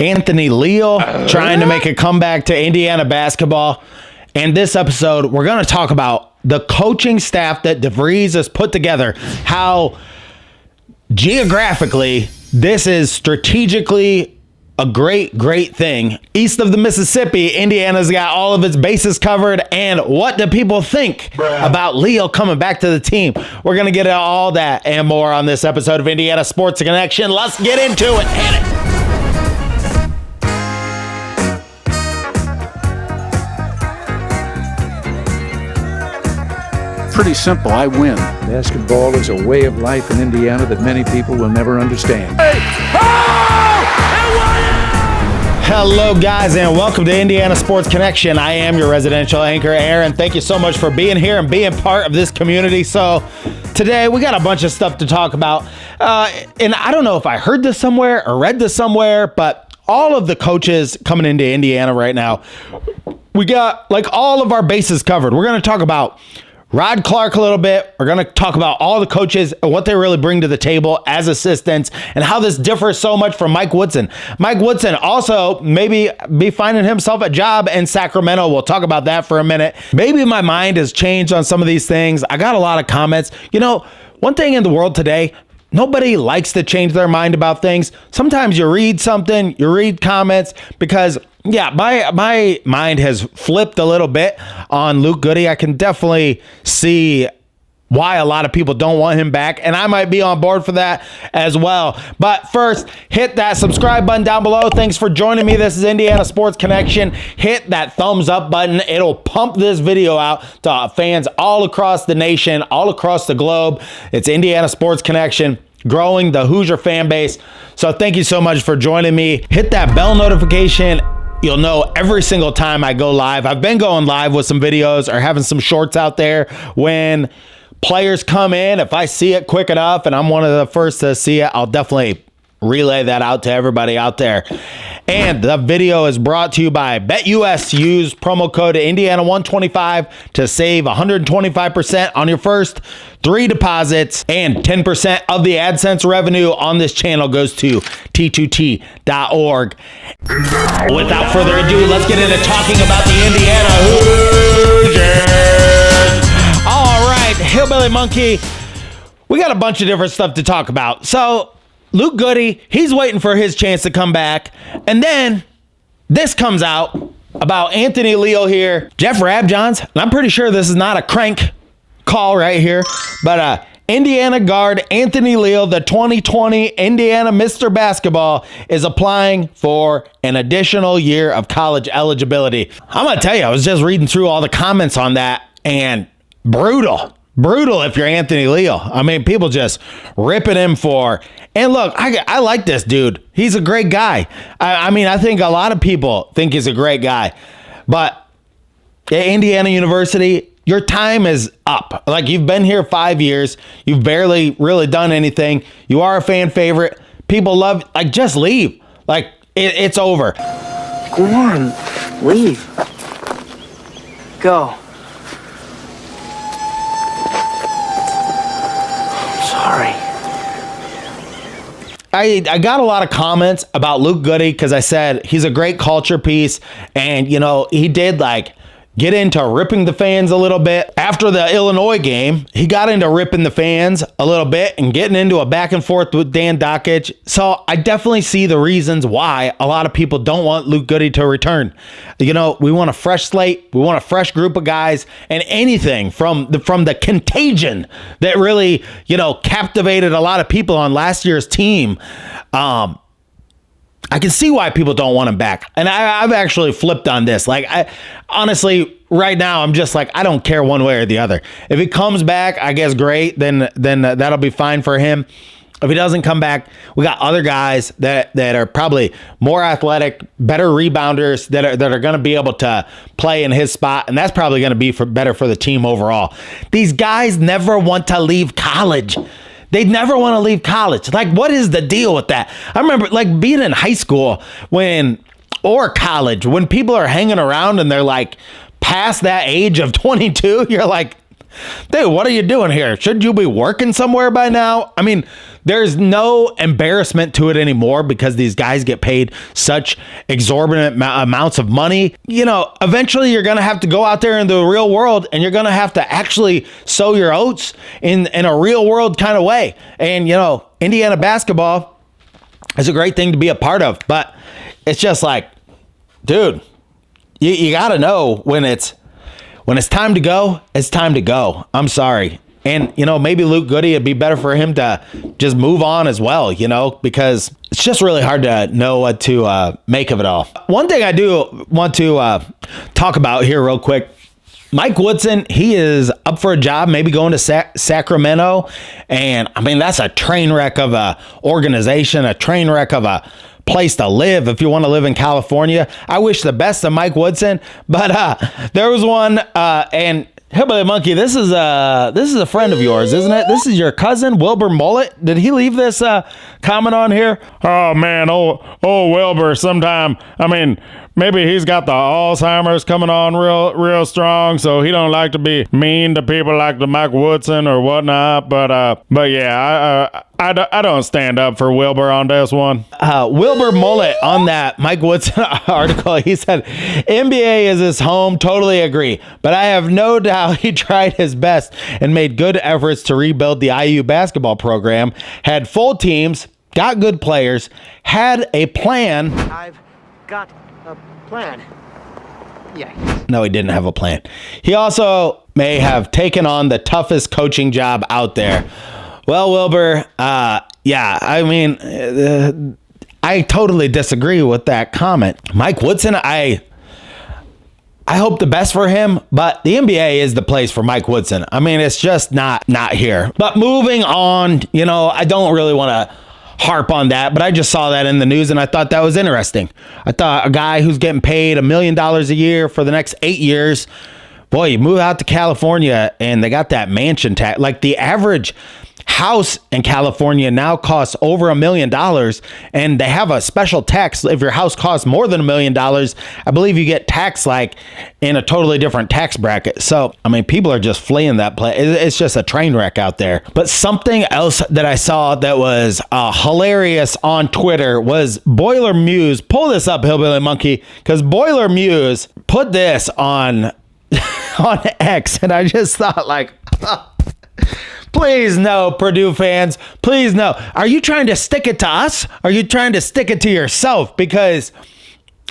Anthony Leal trying to make a comeback to Indiana basketball. And this episode, we're going to talk about the coaching staff that DeVries has put together, how geographically this is strategically a great thing. East of the Mississippi, Indiana's got all of its bases covered. And what do people think about Leal coming back to the team? We're going to get into all that and more on this episode of Indiana Sports Connection. Let's get into it. Hit it. Pretty simple. I win. Basketball is a way of life in Indiana that many people will never understand. Hello, guys, and welcome to Indiana Sports Connection. I am your residential anchor, Aaron. Thank you so much for being here and being part of this community. So today we got a bunch of stuff to talk about. And I don't know if I heard this somewhere or read this somewhere, but all of the coaches coming into Indiana right now, we got like all of our bases covered. We're going to talk about Rod Clark a little bit. We're going to talk about all the coaches and what they really bring to the table as assistants and how this differs so much from Mike Woodson. Mike Woodson also maybe be finding himself a job in Sacramento. We'll talk about that for a minute. Maybe my mind has changed on some of these things. I got a lot of comments. You know, one thing in the world today, nobody likes to change their mind about things. Sometimes you read something, you read comments because my mind has flipped a little bit on Luke Goody. I can definitely see why a lot of people don't want him back, and I might be on board for that as well. But first, hit that subscribe button down below. Thanks for joining me. This is Indiana Sports Connection. Hit that thumbs up button. It'll pump this video out to fans all across the nation, all across the globe. It's Indiana Sports Connection, growing the Hoosier fan base. So thank you so much for joining me. Hit that bell notification. You'll know every single time I go live. I've been going live with some videos or having some shorts out there when players come in. If I see it quick enough and I'm one of the first to see it, I'll definitely relay that out to everybody out there. And the video is brought to you by BetUS. Use promo code Indiana125 to save 125% on your first 3 deposits, and 10% of the AdSense revenue on this channel goes to T2T.org. Without further ado, let's get into talking about the Indiana Hoosiers. All right, Hillbilly Monkey, we got a bunch of different stuff to talk about. So Luke Goody, he's waiting for his chance to come back. And then this comes out about Anthony Leal here. Jeff Rabjohns, and I'm pretty sure this is not a crank call right here, but Indiana guard Anthony Leal, the 2020 Indiana Mr. Basketball, is applying for an additional year of college eligibility. I'm going to tell you, I was just reading through all the comments on that, and brutal if you're Anthony Leal. I mean, people just ripping him for. And look, I like this dude. He's a great guy. I mean, I think a lot of people think he's a great guy. But at Indiana University, your time is up. Like, you've been here 5 years. You've barely really done anything. You are a fan favorite. People love, like, just leave. Like, it's over. Go on, leave. Go. Sorry. I got a lot of comments about Luke Goody because I said he's a great culture piece, and you know, he did like get into ripping the fans a little bit. After the Illinois game, he got into ripping the fans a little bit and getting into a back and forth with Dan Dockich. So I definitely see the reasons why a lot of people don't want Luke Goody to return. You know, we want a fresh slate. We want a fresh group of guys, and anything from the contagion that really, you know, captivated a lot of people on last year's team. I can see why people don't want him back. And I've actually flipped on this. Like, honestly, right now, I'm just like, I don't care one way or the other. If he comes back, I guess great. Then that'll be fine for him. If he doesn't come back, we got other guys that are probably more athletic, better rebounders that are going to be able to play in his spot. And that's probably going to be better for the team overall. These guys never want to leave college. They never want to leave college. Like, what is the deal with that? I remember, like, being in high school or college, when people are hanging around and they're, like, past that age of 22, you're like, dude, what are you doing here? Shouldn't you be working somewhere by now? I mean, there's no embarrassment to it anymore because these guys get paid such exorbitant amounts of money. You know, eventually you're going to have to go out there in the real world and you're going to have to actually sow your oats in a real world kind of way. And, you know, Indiana basketball is a great thing to be a part of, but it's just like, dude, you got to know when it's time to go, it's time to go. I'm sorry. And, you know, maybe Luke Goody, it'd be better for him to just move on as well, you know, because it's just really hard to know what to make of it all. One thing I do want to talk about here real quick. Mike Woodson, he is up for a job, maybe going to Sacramento. And, I mean, that's a train wreck of a organization, a train wreck of a place to live if you want to live in California. I wish the best of Mike Woodson, but there was one, and Hillbilly Monkey, this is a friend of yours, isn't it? This is your cousin, Wilbur Mullet. Did he leave this comment on here? Oh man, Wilbur. Sometime, I mean, maybe he's got the Alzheimer's coming on real strong, so he don't like to be mean to people like the Mike Woodson or whatnot. But yeah, I don't stand up for Wilbur on this one. Wilbur Mullet on that Mike Woodson article, he said, NBA is his home, totally agree. But I have no doubt he tried his best and made good efforts to rebuild the IU basketball program, had full teams, got good players, had a plan. I've got a plan. Yeah. No, he didn't have a plan. He also may have taken on the toughest coaching job out there. Well, Wilbur, yeah, I mean, I totally disagree with that comment. Mike Woodson, I hope the best for him, but the NBA is the place for Mike Woodson. I mean, it's just not here. But moving on, you know, I don't really want to harp on that, but I just saw that in the news and I thought that was interesting. I thought a guy who's getting paid $1 million a year for the next 8 years, boy, you move out to California and they got that mansion tax. Like the average house in California now costs over $1 million, and they have a special tax. If your house costs more than $1 million, I believe you get taxed like in a totally different tax bracket. So, I mean, people are just fleeing that place. It's just a train wreck out there. But something else that I saw that was hilarious on Twitter was Boiler Muse. Pull this up, Hillbilly Monkey, because Boiler Muse put this on X, and I just thought like, please no, Purdue fans. Please no. Are you trying to stick it to us? Are you trying to stick it to yourself? Because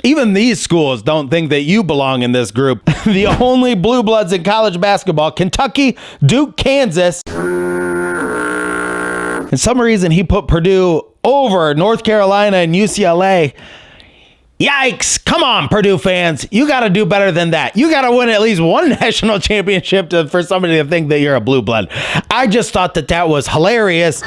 even these schools don't think that you belong in this group. The only blue bloods in college basketball, Kentucky, Duke, Kansas. For some reason, he put Purdue over North Carolina and UCLA. Yikes. Come on, Purdue fans. You got to do better than that. You got to win at least one national championship for somebody to think that you're a blue blood. I just thought that was hilarious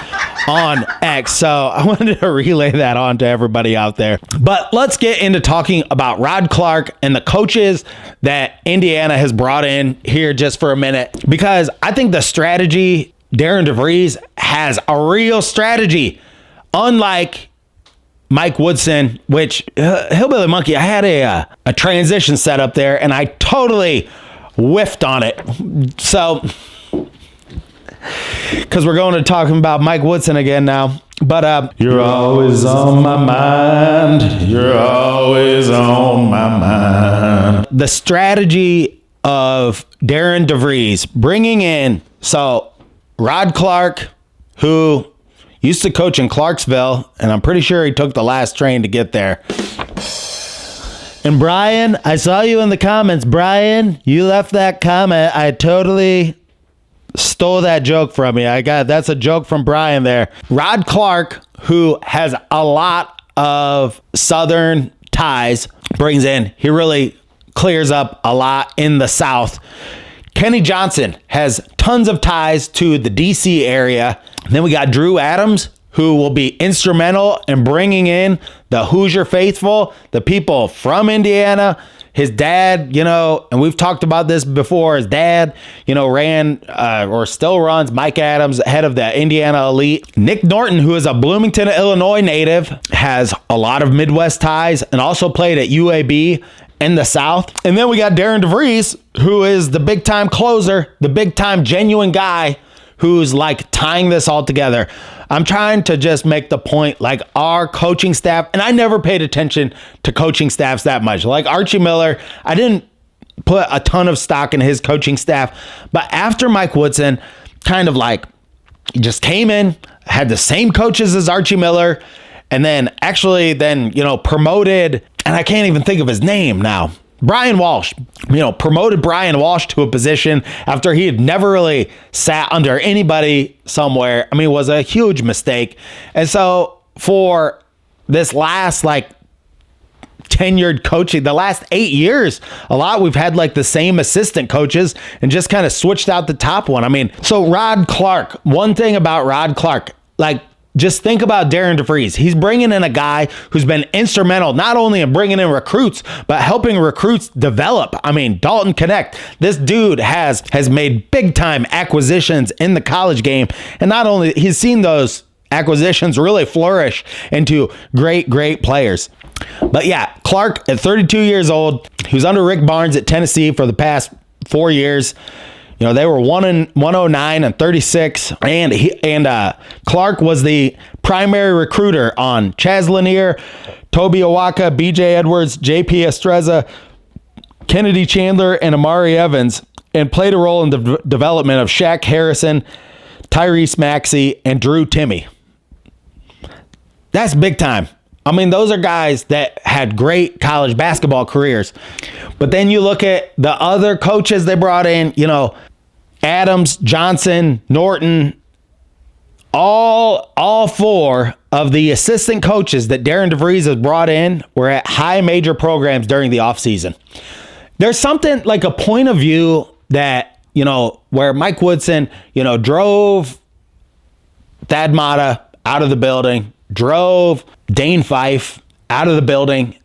on X. So I wanted to relay that on to everybody out there. But let's get into talking about Rod Clark and the coaches that Indiana has brought in here just for a minute, because I think the strategy, Darren DeVries has a real strategy, unlike Mike Woodson, which Hillbilly Monkey, I had a transition set up there and I totally whiffed on it. So, because we're going to talking about Mike Woodson again now. But you're always on my mind. You're always on my mind. The strategy of Darren DeVries bringing in, so Rod Clark, who used to coach in Clarksville, and I'm pretty sure he took the last train to get there. And Brian, I saw you in the comments. Brian, you left that comment. I totally stole that joke from you. That's a joke from Brian there. Rod Clark, who has a lot of Southern ties, brings in. He really clears up a lot in the South. Kenny Johnson has tons of ties to the DC area. And then we got Drew Adams, who will be instrumental in bringing in the Hoosier faithful, the people from Indiana. His dad, you know, and we've talked about this before, his dad, you know, ran or still runs Mike Adams, head of the Indiana Elite. Nick Norton, who is a Bloomington, Illinois native, has a lot of Midwest ties and also played at UAB in the South. And then we got Darren DeVries, who is the big time closer, the big time genuine guy who's like tying this all together. I'm trying to just make the point, like our coaching staff, and I never paid attention to coaching staffs that much. Like Archie Miller, I didn't put a ton of stock in his coaching staff, but after Mike Woodson kind of like he just came in, had the same coaches as Archie Miller, and then actually promoted, and I can't even think of his name now, Brian Walsh, promoted Brian Walsh to a position after he had never really sat under anybody somewhere. I mean, it was a huge mistake. And so for this last tenured coaching, the last 8 years, we've had like the same assistant coaches and just kind of switched out the top one. I mean, so Rod Clark, one thing about Rod Clark, just think about Darren DeVries. He's bringing in a guy who's been instrumental not only in bringing in recruits, but helping recruits develop. I mean, Dalton Connect. This dude has made big time acquisitions in the college game. And not only he's seen those acquisitions really flourish into great players. But yeah, Clark at 32 years old, he was under Rick Barnes at Tennessee for the past 4 years. They were 109 and 36, and Clark was the primary recruiter on Chaz Lanier, Toby Awaka, BJ Edwards, JP Estreza, Kennedy Chandler, and Amari Evans, and played a role in the development of Shaq Harrison, Tyrese Maxey, and Drew Timme. That's big time. I mean, those are guys that had great college basketball careers. But then you look at the other coaches they brought in, Adams, Johnson, Norton, all four of the assistant coaches that Darren DeVries has brought in were at high major programs during the offseason. There's something like a point of view that, where Mike Woodson, drove Thad Matta out of the building, drove Dane Fife out of the building,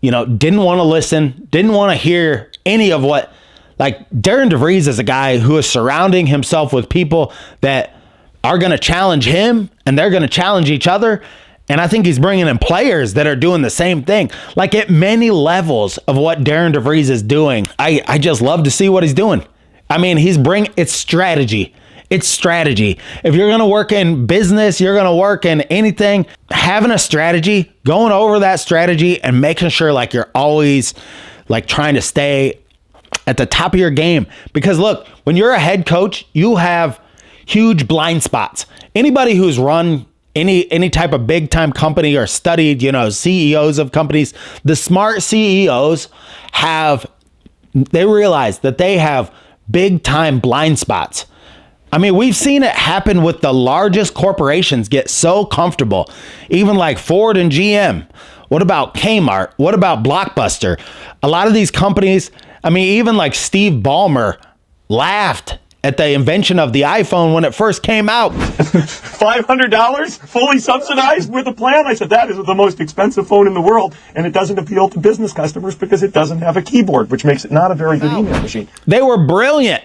didn't want to listen, didn't want to hear any of what. Like Darren DeVries is a guy who is surrounding himself with people that are going to challenge him and they're going to challenge each other. And I think he's bringing in players that are doing the same thing. Like at many levels of what Darren DeVries is doing, I just love to see what he's doing. I mean, it's strategy. It's strategy. If you're going to work in business, you're going to work in anything, having a strategy, going over that strategy and making sure like you're always like trying to stay at the top of your game. Because look, when you're a head coach, you have huge blind spots. Anybody who's run any type of big time company or studied, CEOs of companies, the smart CEOs they realize that they have big time blind spots. I mean, we've seen it happen with the largest corporations get so comfortable, even like Ford and GM. What about Kmart? What about Blockbuster? A lot of these companies, I mean, even like Steve Ballmer laughed at the invention of the iPhone when it first came out. $500 fully subsidized with a plan? I said, that is the most expensive phone in the world, and it doesn't appeal to business customers because it doesn't have a keyboard, which makes it not a very good email machine. They were brilliant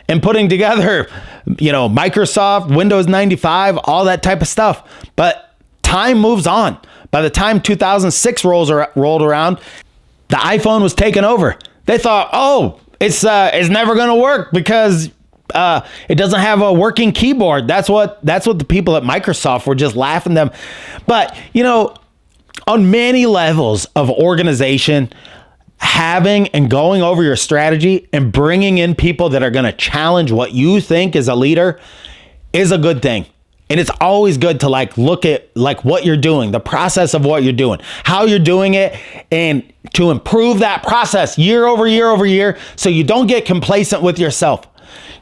in putting together, Microsoft, Windows 95, all that type of stuff. But time moves on. By the time 2006 rolled around, the iPhone was taken over. They thought, it's never going to work because it doesn't have a working keyboard. That's what the people at Microsoft were just laughing them. But, on many levels of organization, having and going over your strategy and bringing in people that are going to challenge what you think is a leader is a good thing. And it's always good to look at what you're doing, the process of what you're doing, how you're doing it, and to improve that process year over year over year so you don't get complacent with yourself.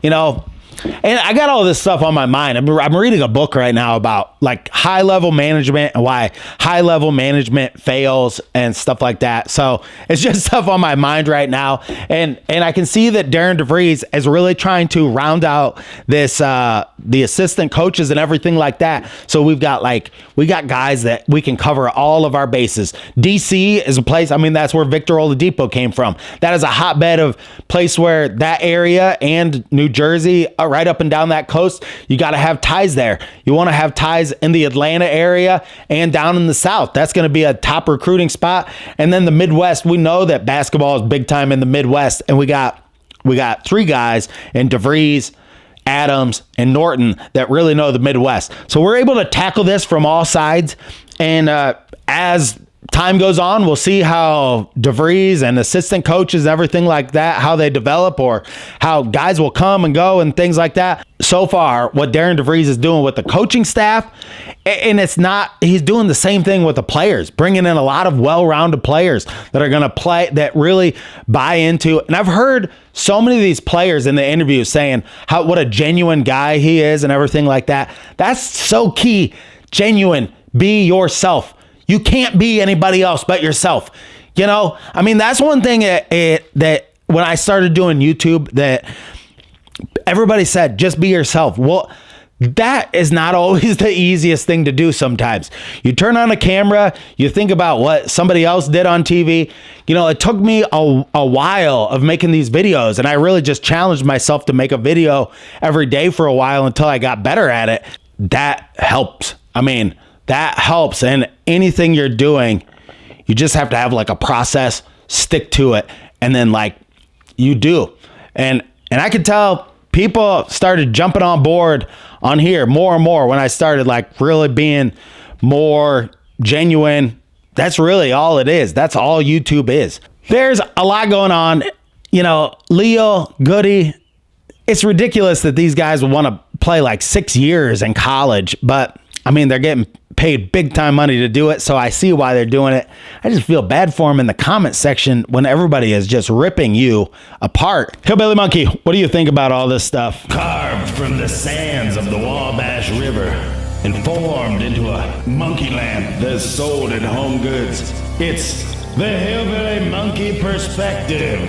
And I got all this stuff on my mind. I'm reading a book right now about high-level management and why high-level management fails and stuff like that. So it's just stuff on my mind right now. And I can see that Darren DeVries is really trying to round out this, the assistant coaches and everything like that. So we got guys that we can cover all of our bases. DC is a place, that's where Victor Oladipo came from. That is a hotbed of place where that area and New Jersey right up and down that coast, you got to have ties there. You want to have ties in the Atlanta area and down in the South. That's going to be a top recruiting spot. And then the Midwest, we know that basketball is big time in the Midwest, and we got 3 guys in DeVries, Adams, and Norton that really know the Midwest. So we're able to tackle this from all sides. And as time goes on, we'll see how DeVries and assistant coaches and everything like that, how they develop, or how guys will come and go and things like that. So far, what Darren DeVries is doing with the coaching staff, and he's doing the same thing with the players, bringing in a lot of well-rounded players that are going to play, that really buy into. And I've heard so many of these players in the interviews saying what a genuine guy he is and everything like that. That's so key. Genuine. Be yourself. You can't be anybody else but yourself. You know, I mean, that's one thing that when I started doing YouTube, that everybody said, just be yourself. Well, that is not always the easiest thing to do sometimes. You turn on a camera, you think about what somebody else did on TV. You know, it took me a while of making these videos, and I really just challenged myself to make a video every day for a while until I got better at it. That helps. I mean, that helps. And anything you're doing, you just have to have like a process, stick to it, and then like you do. And I could tell people started jumping on board on here more and more when I started like really being more genuine. That's really all it is. That's all YouTube is. There's a lot going on. You know, Leal, Goody, it's ridiculous that these guys would want to play like 6 years in college, but I mean, they're getting paid big time money to do it, so I see why they're doing it. I just feel bad for them in the comment section when everybody is just ripping you apart. Hillbilly Monkey, what do you think about all this stuff? Carved from the sands of the Wabash River and formed into a monkey land that's sold at Home Goods. It's the Hillbilly Monkey Perspective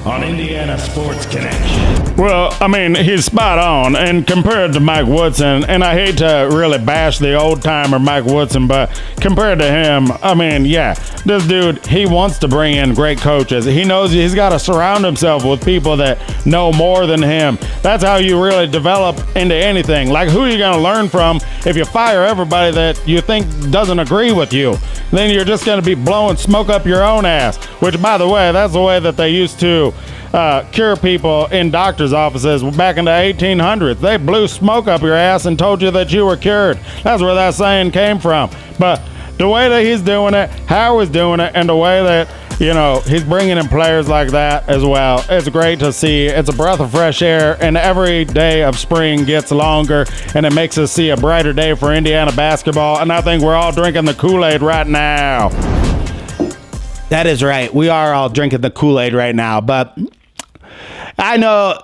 on Indiana Sports Connection. Well, I mean, he's spot on. And compared to Mike Woodson, and I hate to really bash the old-timer Mike Woodson, but compared to him, I mean, yeah, this dude, he wants to bring in great coaches. He knows he's got to surround himself with people that know more than him. That's how you really develop into anything. Like, who are you going to learn from if you fire everybody that you think doesn't agree with you? Then you're just going to be blowing smoke up your own ass, which, by the way, that's the way that they used to cure people in doctors' offices back in the 1800s. They blew smoke up your ass and told you that you were cured. That's where that saying came from. But the way that he's doing it, how he's doing it, and the way that, you know, he's bringing in players like that as well, it's great to see. It's a breath of fresh air, and every day of spring gets longer, and it makes us see a brighter day for Indiana basketball, and I think we're all drinking the Kool-Aid right now. That is right. We are all drinking the Kool-Aid right now, but I know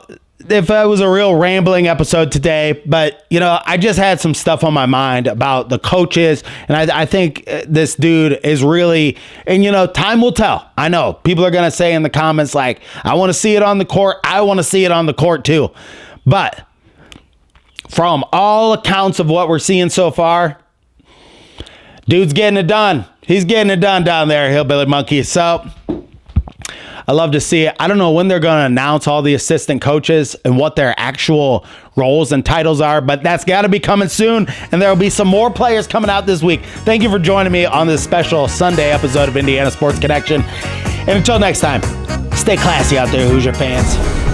if it was a real rambling episode today, but, you know, I just had some stuff on my mind about the coaches, and I think this dude is really, and, you know, time will tell. I know people are going to say in the comments, like, I want to see it on the court. I want to see it on the court too. But from all accounts of what we're seeing so far, dude's getting it done. He's getting it done down there, Hillbilly Monkey. So I love to see it. I don't know when they're going to announce all the assistant coaches and what their actual roles and titles are, but that's got to be coming soon, and there will be some more players coming out this week. Thank you for joining me on this special Sunday episode of Indiana Sports Connection. And until next time, stay classy out there, Hoosier fans.